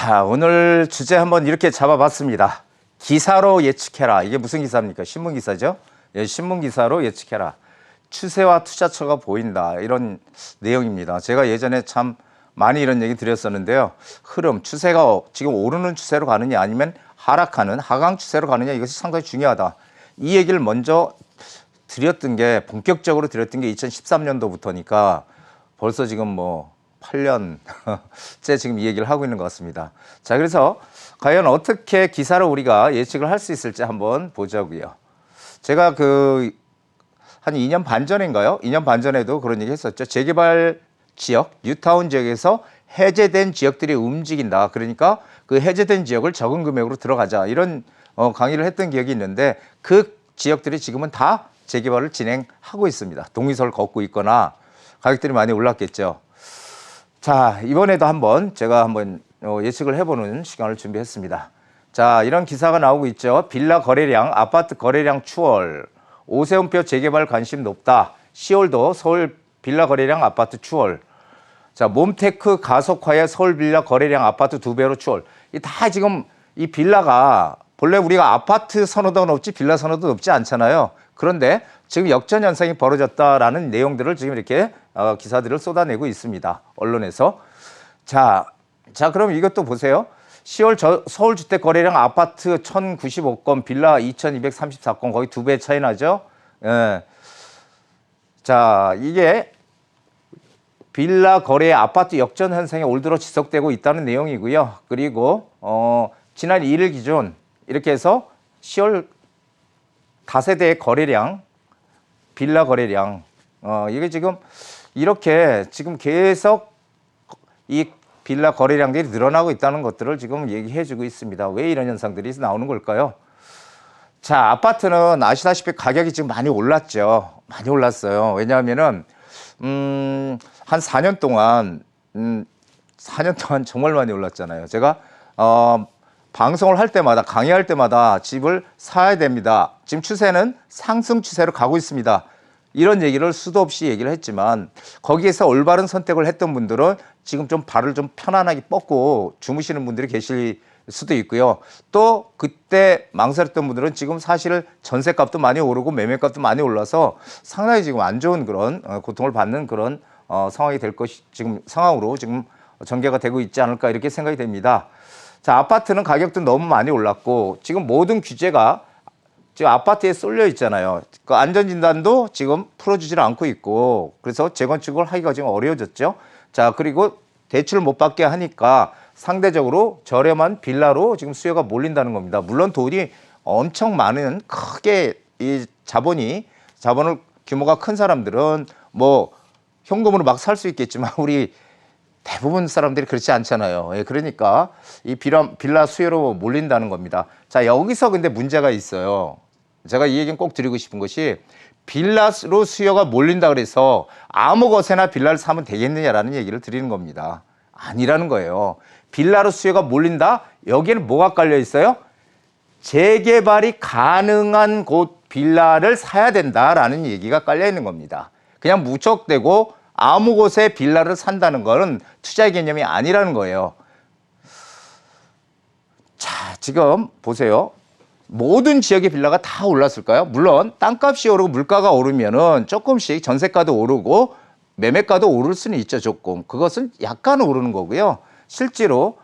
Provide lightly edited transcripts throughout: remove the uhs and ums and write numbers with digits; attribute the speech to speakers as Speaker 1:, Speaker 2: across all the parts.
Speaker 1: 자, 오늘 주제 한번 이렇게 잡아봤습니다. 기사로 예측해라. 이게 무슨 기사입니까? 신문 기사죠? 예, 신문 기사로 예측해라. 추세와 투자처가 보인다. 이런 내용입니다. 제가 예전에 참 많이 이런 얘기 드렸었는데요. 흐름, 추세가 지금 오르는 추세로 가느냐 아니면 하락하는 하강 추세로 가느냐, 이것이 상당히 중요하다. 이 얘기를 먼저 드렸던 게, 본격적으로 드렸던 게 2013년도부터니까 벌써 지금 뭐 8년째 지금 이 얘기를 하고 있는 것 같습니다. 자, 그래서 과연 어떻게 기사를 우리가 예측을 할 수 있을지 한번 보자고요. 제가 한 2년 반 전인가요? 2년 반 전에도 그런 얘기 했었죠. 재개발 지역, 뉴타운 지역에서 해제된 지역들이 움직인다. 그러니까 그 해제된 지역을 적은 금액으로 들어가자. 이런 강의를 했던 기억이 있는데, 그 지역들이 지금은 다 재개발을 진행하고 있습니다. 동의서를 걷고 있거나 가격들이 많이 올랐겠죠. 자, 이번에도 제가 한번 예측을 해보는 시간을 준비했습니다. 자, 이런 기사가 나오고 있죠. 빌라 거래량, 아파트 거래량 추월. 오세훈표 재개발 관심 높다. 10월도 서울 빌라 거래량 아파트 추월. 자, 몬테크 가속화에 서울 빌라 거래량 아파트 2배로 추월. 다 지금 이 빌라가, 본래 우리가 아파트 선호도가 높지 빌라 선호도 높지 않잖아요. 그런데 지금 역전 현상이 벌어졌다라는 내용들을 지금 이렇게 기사들을 쏟아내고 있습니다. 언론에서. 자, 그럼 이것도 보세요. 10월 서울 주택 거래량 아파트 1095건, 빌라 2234건, 거의 2배 차이 나죠. 예. 자, 이게 빌라 거래 아파트 역전 현상이 올 들어 지속되고 있다는 내용이고요. 그리고 지난 1일 기준 이렇게 해서 10월 다세대의 거래량, 빌라 거래량, 이게 지금 이렇게 지금 계속 이 빌라 거래량들이 늘어나고 있다는 것들을 지금 얘기해주고 있습니다. 왜 이런 현상들이 나오는 걸까요? 자, 아파트는 아시다시피 가격이 지금 많이 올랐죠. 많이 올랐어요. 왜냐하면은 한 4년 동안 4년 동안 정말 많이 올랐잖아요. 제가 방송을 할 때마다, 강의할 때마다 집을 사야 됩니다. 지금 추세는 상승 추세로 가고 있습니다. 이런 얘기를 수도 없이 얘기를 했지만, 거기에서 올바른 선택을 했던 분들은 지금 좀 발을 좀 편안하게 뻗고 주무시는 분들이 계실 수도 있고요. 또 그때 망설였던 분들은 지금 사실 전세값도 많이 오르고 매매값도 많이 올라서 상당히 지금 안 좋은 그런 고통을 받는 그런 상황이 될 것이, 지금 상황으로 지금 전개가 되고 있지 않을까, 이렇게 생각이 됩니다. 자, 아파트는 가격도 너무 많이 올랐고, 지금 모든 규제가 지금 아파트에 쏠려 있잖아요. 그 안전진단도 지금 풀어주질 않고 있고, 그래서 재건축을 하기가 지금 어려워졌죠. 자, 그리고 대출 못 받게 하니까 상대적으로 저렴한 빌라로 지금 수요가 몰린다는 겁니다. 물론 돈이 엄청 많은, 크게 이 자본을 규모가 큰 사람들은 뭐 현금으로 막 살 수 있겠지만, 우리 대부분 사람들이 그렇지 않잖아요. 예, 그러니까 이 빌라 수요로 몰린다는 겁니다. 자, 여기서 근데 문제가 있어요. 제가 이 얘기는 꼭 드리고 싶은 것이, 빌라로 수요가 몰린다 그래서 아무 곳에나 빌라를 사면 되겠느냐라는 얘기를 드리는 겁니다. 아니라는 거예요. 빌라로 수요가 몰린다? 여기에는 뭐가 깔려 있어요? 재개발이 가능한 곳 빌라를 사야 된다라는 얘기가 깔려 있는 겁니다. 그냥 무턱대고 아무 곳에 빌라를 산다는 것은 투자의 개념이 아니라는 거예요. 자, 지금 보세요. 모든 지역의 빌라가 다 올랐을까요? 물론 땅값이 오르고 물가가 오르면은 조금씩 전세가도 오르고 매매가도 오를 수는 있죠, 조금. 그것은 약간 오르는 거고요. 실제로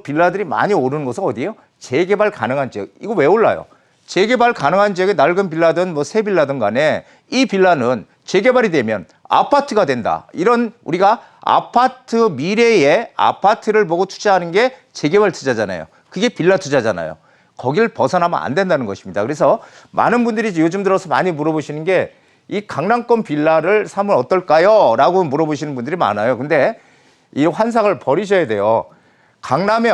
Speaker 1: 빌라들이 많이 오르는 곳은 어디예요? 재개발 가능한 지역. 이거 왜 올라요? 재개발 가능한 지역에 낡은 빌라든 뭐 새 빌라든 간에 이 빌라는 재개발이 되면 아파트가 된다. 이런, 우리가 미래에 아파트를 보고 투자하는 게 재개발 투자잖아요. 그게 빌라 투자잖아요. 거길 벗어나면 안 된다는 것입니다. 그래서 많은 분들이 요즘 들어서 많이 물어보시는 게, 이 강남권 빌라를 사면 어떨까요? 라고 물어보시는 분들이 많아요. 근데 이 환상을 버리셔야 돼요. 강남에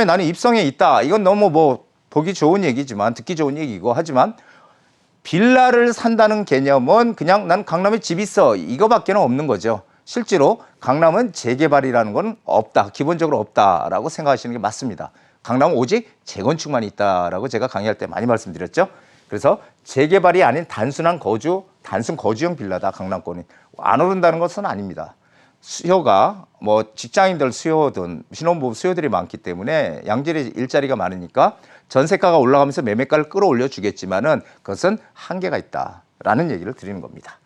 Speaker 1: 나는 입성에 있다. 이건 너무 뭐 보기 좋은 얘기지만, 듣기 좋은 얘기고 하지만, 빌라를 산다는 개념은 그냥 난 강남에 집 있어, 이거밖에는 없는 거죠. 실제로 강남은 재개발이라는 건 없다. 기본적으로 없다라고 생각하시는 게 맞습니다. 강남은 오직 재건축만 있다라고 제가 강의할 때 많이 말씀드렸죠. 그래서 재개발이 아닌 단순 거주형 빌라다, 강남권이. 안 오른다는 것은 아닙니다. 수요가 뭐 직장인들 수요든 신혼부부 수요들이 많기 때문에 양질의 일자리가 많으니까 전세가가 올라가면서 매매가를 끌어올려 주겠지만은 그것은 한계가 있다라는 얘기를 드리는 겁니다.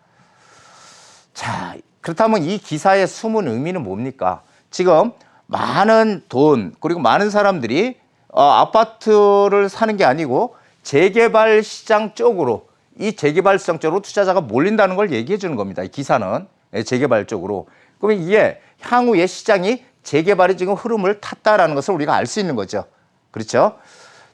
Speaker 1: 자, 그렇다면 이 기사의 숨은 의미는 뭡니까? 지금 많은 돈 그리고 많은 사람들이 아파트를 사는 게 아니고 재개발 시장 쪽으로 이 재개발 시장 쪽으로 투자자가 몰린다는 걸 얘기해 주는 겁니다. 이 기사는 재개발 쪽으로. 그러면 이게 향후에 시장이 재개발이 지금 흐름을 탔다라는 것을 우리가 알 수 있는 거죠. 그렇죠?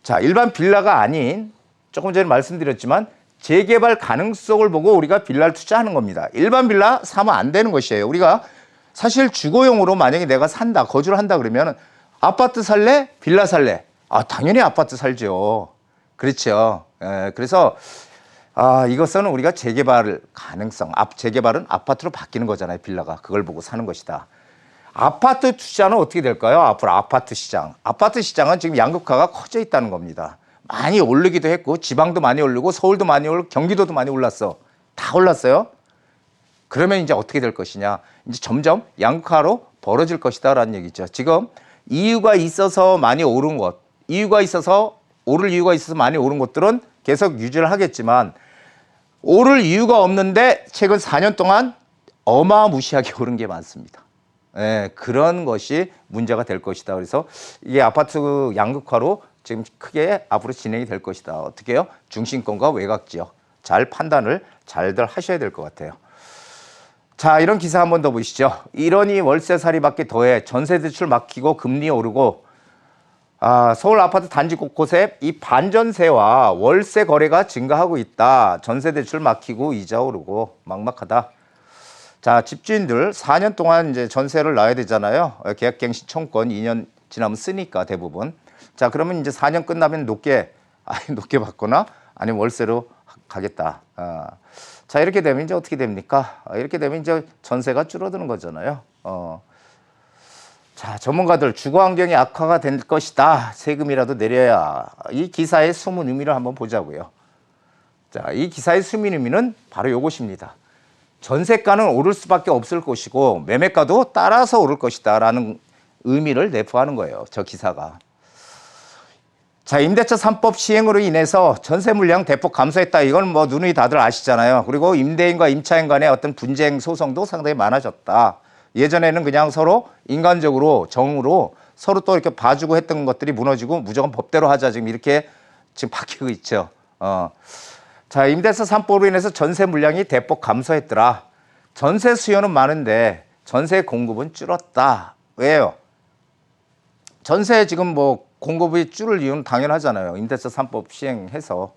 Speaker 1: 자, 일반 빌라가 아닌 조금 전에 말씀드렸지만 재개발 가능성을 보고 우리가 빌라를 투자하는 겁니다. 일반 빌라 사면 안 되는 것이에요. 우리가 사실 주거용으로 만약에 내가 산다, 거주를 한다 그러면 아파트 살래? 빌라 살래? 당연히 아파트 살죠. 그렇죠. 그래서 이것은 우리가 재개발 가능성, 재개발은 아파트로 바뀌는 거잖아요. 빌라가. 그걸 보고 사는 것이다. 아파트 투자는 어떻게 될까요? 앞으로 아파트 시장. 아파트 시장은 지금 양극화가 커져 있다는 겁니다. 많이 오르기도 했고 지방도 많이 오르고 서울도 많이 오르고 경기도도 많이 올랐어. 다 올랐어요. 그러면 이제 어떻게 될 것이냐. 이제 점점 양극화로 벌어질 것이다라는 얘기죠. 지금 이유가 있어서 많이 오른 것, 오를 이유가 있어서 많이 오른 것들은 계속 유지를 하겠지만 오를 이유가 없는데 최근 4년 동안 어마무시하게 오른 게 많습니다. 그런 것이 문제가 될 것이다. 그래서 이게 아파트 양극화로 지금 크게 앞으로 진행이 될 것이다. 어떻게 해요? 중심권과 외곽지역 잘 판단을 잘들 하셔야 될 것 같아요. 자, 이런 기사 한 번 더 보시죠. 이러니 월세살이 받기 더해 전세대출 막히고 금리 오르고 서울 아파트 단지 곳곳에 이 반전세와 월세 거래가 증가하고 있다. 전세대출 막히고 이자 오르고 막막하다. 자, 집주인들 4년 동안 이제 전세를 놔야 되잖아요. 계약갱신 청구권 2년 지나면 쓰니까 대부분. 자, 그러면 이제 4년 끝나면 높게 받거나 아니면 월세로 가겠다. 자, 이렇게 되면 이제 어떻게 됩니까? 이렇게 되면 이제 전세가 줄어드는 거잖아요. 자, 전문가들 주거 환경이 악화가 될 것이다. 세금이라도 내려야. 이 기사의 숨은 의미를 한번 보자고요. 자, 이 기사의 숨은 의미는 바로 이것입니다. 전세가는 오를 수밖에 없을 것이고 매매가도 따라서 오를 것이다라는 의미를 내포하는 거예요. 저 기사가. 자, 임대차 3법 시행으로 인해서 전세 물량 대폭 감소했다. 이건 뭐 누누이 다들 아시잖아요. 그리고 임대인과 임차인 간의 어떤 분쟁 소송도 상당히 많아졌다. 예전에는 그냥 서로 인간적으로 정으로 서로 또 이렇게 봐주고 했던 것들이 무너지고 무조건 법대로 하자 지금 이렇게 지금 바뀌고 있죠. 자, 임대차 3법으로 인해서 전세 물량이 대폭 감소했더라. 전세 수요는 많은데 전세 공급은 줄었다. 왜요? 전세 지금 뭐 공급이 줄을 이유는 당연하잖아요. 임대차 3법 시행해서.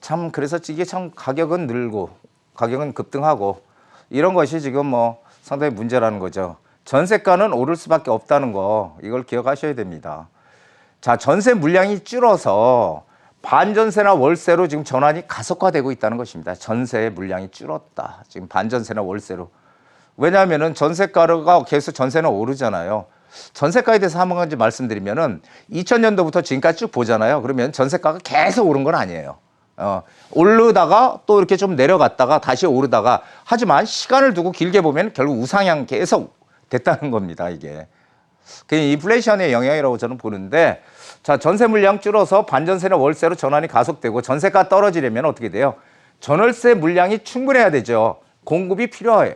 Speaker 1: 참 그래서 이게 참 가격은 늘고 가격은 급등하고 이런 것이 지금 뭐 상당히 문제라는 거죠. 전세가는 오를 수밖에 없다는 거 이걸 기억하셔야 됩니다. 자, 전세 물량이 줄어서 반전세나 월세로 지금 전환이 가속화되고 있다는 것입니다. 전세 물량이 줄었다. 지금 반전세나 월세로. 왜냐하면은 전세가가 계속 전세는 오르잖아요. 전세가에 대해서 한 가지 말씀드리면은 2000년도부터 지금까지 쭉 보잖아요. 그러면 전세가가 계속 오른 건 아니에요. 오르다가 또 이렇게 좀 내려갔다가 다시 오르다가 하지만 시간을 두고 길게 보면 결국 우상향 계속 됐다는 겁니다. 이게. 그게 인플레이션의 영향이라고 저는 보는데 자, 전세 물량 줄어서 반전세나 월세로 전환이 가속되고 전세가 떨어지려면 어떻게 돼요? 전월세 물량이 충분해야 되죠. 공급이 필요해요.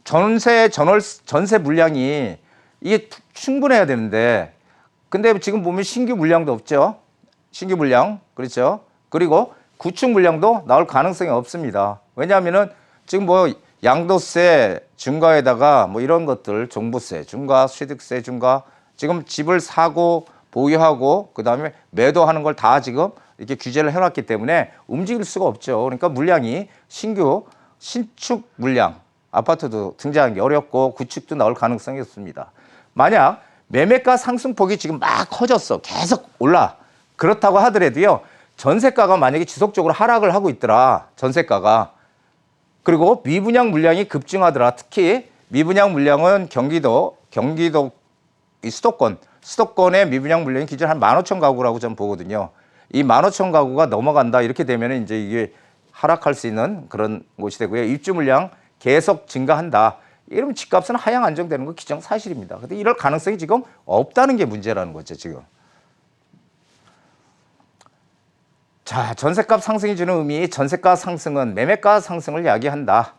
Speaker 1: 전세 물량이 이게 충분해야 되는데 근데 지금 보면 신규 물량도 없죠. 신규 물량. 그렇죠. 그리고 구축 물량도 나올 가능성이 없습니다. 왜냐하면은 지금 뭐 양도세 중과에다가 뭐 이런 것들 종부세 중과 취득세 중과 지금 집을 사고 보유하고 그다음에 매도하는 걸 다 지금 이렇게 규제를 해놨기 때문에 움직일 수가 없죠. 그러니까 물량이 신축 물량 아파트도 등장하기 어렵고 구축도 나올 가능성이 없습니다. 만약 매매가 상승폭이 지금 막 커졌어. 계속 올라. 그렇다고 하더라도요. 전세가가 만약에 지속적으로 하락을 하고 있더라. 전세가가. 그리고 미분양 물량이 급증하더라. 특히 미분양 물량은 경기도 이 수도권의 미분양 물량이 기존 한 15,000가구라고 저는 보거든요. 이 15,000가구가 넘어간다 이렇게 되면 이제 이게 하락할 수 있는 그런 곳이 되고요. 입주 물량 계속 증가한다. 이러면 집값은 하향 안정되는 거 기정사실입니다. 근데 이럴 가능성이 지금 없다는 게 문제라는 거죠, 지금. 자, 전셋값 상승이 주는 의미, 전셋가 상승은 매매가 상승을 야기한다.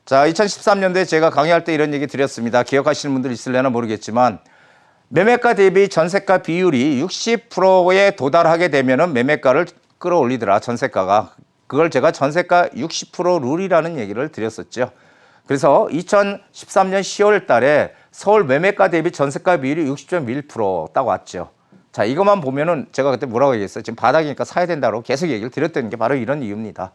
Speaker 1: 자, 2013년도에 제가 강의할 때 이런 얘기 드렸습니다. 기억하시는 분들 있을려나 모르겠지만 매매가 대비 전셋가 비율이 60%에 도달하게 되면은 매매가를 끌어올리더라, 전셋가가. 그걸 제가 전셋가 60% 룰이라는 얘기를 드렸었죠. 그래서 2013년 10월 달에 서울 매매가 대비 전셋가 비율이 60.1% 딱 왔죠. 자, 이것만 보면은 제가 그때 뭐라고 얘기했어요? 지금 바닥이니까 사야 된다고 계속 얘기를 드렸던 게 바로 이런 이유입니다.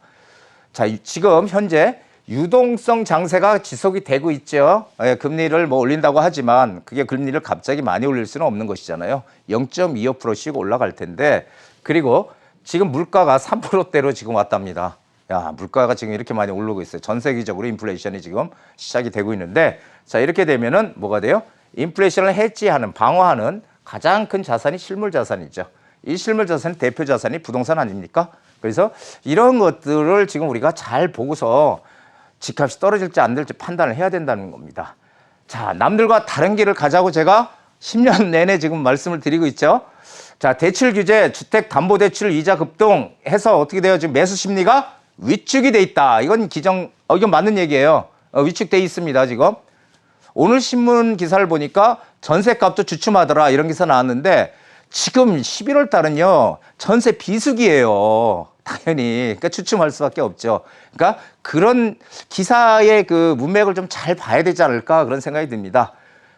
Speaker 1: 자, 지금 현재 유동성 장세가 지속이 되고 있죠. 예, 금리를 뭐 올린다고 하지만 그게 금리를 갑자기 많이 올릴 수는 없는 것이잖아요. 0.25%씩 올라갈 텐데, 그리고 지금 물가가 3%대로 지금 왔답니다. 야, 물가가 지금 이렇게 많이 오르고 있어요. 전 세계적으로 인플레이션이 지금 시작이 되고 있는데, 자, 이렇게 되면은 뭐가 돼요? 인플레이션을 해지하는, 방어하는 가장 큰 자산이 실물 자산이죠. 이 실물 자산의 대표 자산이 부동산 아닙니까? 그래서 이런 것들을 지금 우리가 잘 보고서 집값이 떨어질지 안 될지 판단을 해야 된다는 겁니다. 자, 남들과 다른 길을 가자고 제가 10년 내내 지금 말씀을 드리고 있죠. 자, 대출 규제, 주택담보대출 이자 급등 해서 어떻게 돼요? 지금 매수 심리가 위축이 돼 있다. 이건 이건 맞는 얘기예요. 위축돼 있습니다, 지금. 오늘 신문 기사를 보니까 전셋값도 주춤하더라, 이런 기사 나왔는데 지금 11월 달은요, 전세 비수기예요. 당연히. 그러니까 주춤할 수밖에 없죠. 그러니까 그런 기사의 그 문맥을 좀 잘 봐야 되지 않을까, 그런 생각이 듭니다.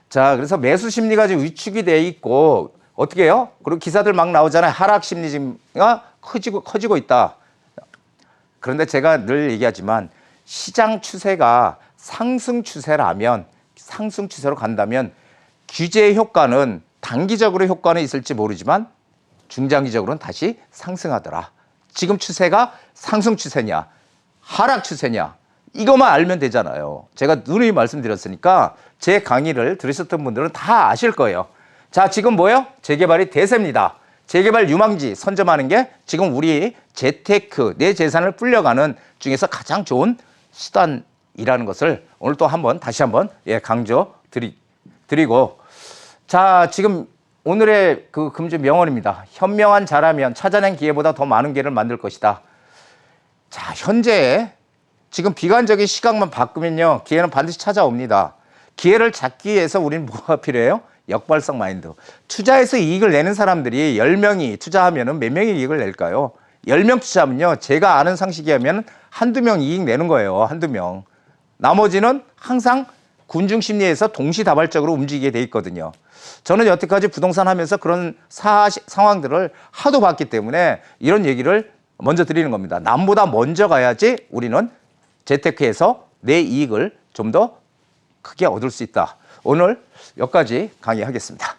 Speaker 1: 자, 그래서 매수 심리가 지금 위축이 돼 있고, 어떻게 해요? 그리고 기사들 막 나오잖아요. 하락 심리가 커지고 있다. 그런데 제가 늘 얘기하지만 시장 추세가 상승 추세라면, 상승 추세로 간다면 규제의 효과는 단기적으로 효과는 있을지 모르지만 중장기적으로는 다시 상승하더라. 지금 추세가 상승 추세냐, 하락 추세냐, 이것만 알면 되잖아요. 제가 누누이 말씀드렸으니까 제 강의를 들으셨던 분들은 다 아실 거예요. 자, 지금 뭐예요? 재개발이 대세입니다. 재개발 유망지 선점하는 게 지금 우리 재테크, 내 재산을 불려가는 중에서 가장 좋은 수단이라는 것을 오늘 또 다시 한번 강조 드리고, 자, 지금 오늘의 그 금주 명언입니다. 현명한 자라면 찾아낸 기회보다 더 많은 기회를 만들 것이다. 자, 현재 지금 비관적인 시각만 바꾸면요, 기회는 반드시 찾아옵니다. 기회를 잡기 위해서 우리는 뭐가 필요해요? 역발상 마인드. 투자해서 이익을 내는 사람들이 10명이 투자하면 몇 명이 이익을 낼까요? 10명 투자하면요, 제가 아는 상식이 하면 한두 명 이익 내는 거예요. 한두 명. 나머지는 항상 군중 심리에서 동시다발적으로 움직이게 돼 있거든요. 저는 여태까지 부동산 하면서 그런 상황들을 하도 봤기 때문에 이런 얘기를 먼저 드리는 겁니다. 남보다 먼저 가야지 우리는 재테크에서 내 이익을 좀 더 크게 얻을 수 있다. 오늘 여기까지 강의하겠습니다.